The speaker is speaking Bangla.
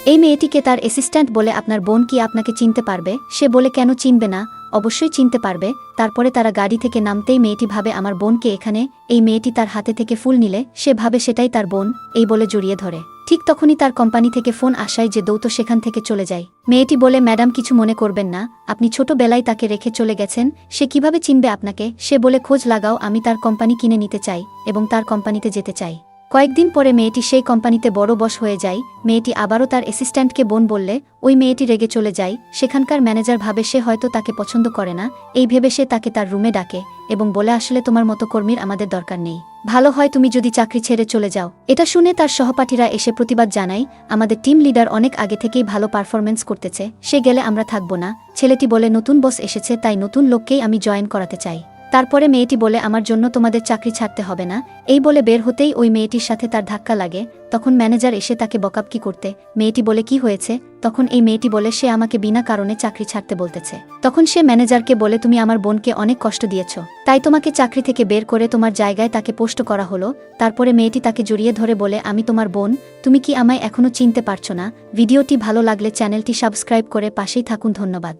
এই মেয়েটিকে তার অ্যাসিস্ট্যান্ট বলে, আপনার বোন কি আপনাকে চিনতে পারবে? সে বলে, কেন চিনবে না, অবশ্যই চিনতে পারবে। তারপরে তারা গাড়ি থেকে নামতেই মেয়েটি ভাবে আমার বোনকে এখানে। এই মেয়েটি তার হাতে থেকে ফুল নিলে সে ভাবে সেটাই তার বোন, এই বলে জড়িয়ে ধরে। ঠিক তখনই তার কোম্পানি থেকে ফোন আসায় যে দৌত সেখান থেকে চলে যায়। মেয়েটি বলে, ম্যাডাম কিছু মনে করবেন না, আপনি ছোটবেলায় তাকে রেখে চলে গেছেন, সে কিভাবে চিনবে আপনাকে? সে বলে, খোঁজ লাগাও, আমি তার কোম্পানি কিনে নিতে চাই এবং তার কোম্পানিতে যেতে চাই। কয়েকদিন পরে মেয়েটি সেই কোম্পানিতে বড় বস হয়ে যায়। মেয়েটি আবারও তার অ্যাসিস্ট্যান্টকে বোন বললে ওই মেয়েটি রেগে চলে যায়। সেখানকার ম্যানেজার ভাবে সে হয়তো তাকে পছন্দ করে না, এই ভেবে সে তাকে তার রুমে ডাকে এবং বলে, আসলে তোমার মতো কর্মীর আমাদের দরকার নেই, ভালো হয় তুমি যদি চাকরি ছেড়ে চলে যাও। এটা শুনে তার সহপাঠীরা এসে প্রতিবাদ জানায়, আমাদের টিম লিডার অনেক আগে থেকেই ভালো পারফরমেন্স করতেছে, সে গেলে আমরা থাকব না। ছেলেটি বলে, নতুন বস এসেছে, তাই নতুন লোককেই আমি জয়েন করাতে চাই। তারপরে মেয়েটি বলে, আমার জন্য তোমাদের চাকরি ছাড়তে হবে না। এই বলে বের হতেই ওই মেয়েটির সাথে তার ধাক্কা লাগে। তখন ম্যানেজার এসে তাকে বকাবকি করতে। মেয়েটি বলে, কি হয়েছে? তখন এই মেয়েটি বলে, সে আমাকে বিনা কারণে চাকরি ছাড়তে বলতেছে। তখন সে ম্যানেজারকে বলে, তুমি আমার বোনকে অনেক কষ্ট দিয়েছ, তাই তোমাকে চাকরি থেকে বের করে তোমার জায়গায় তাকে পোস্ট করা হলো। তারপরে মেয়েটি তাকে জড়িয়ে ধরে বলে, আমি তোমার বোন, তুমি কি আমায় এখনো চিনতে পারছো না? ভিডিওটি ভালো লাগলে চ্যানেলটি সাবস্ক্রাইব করে পাশেই থাকুন। ধন্যবাদ।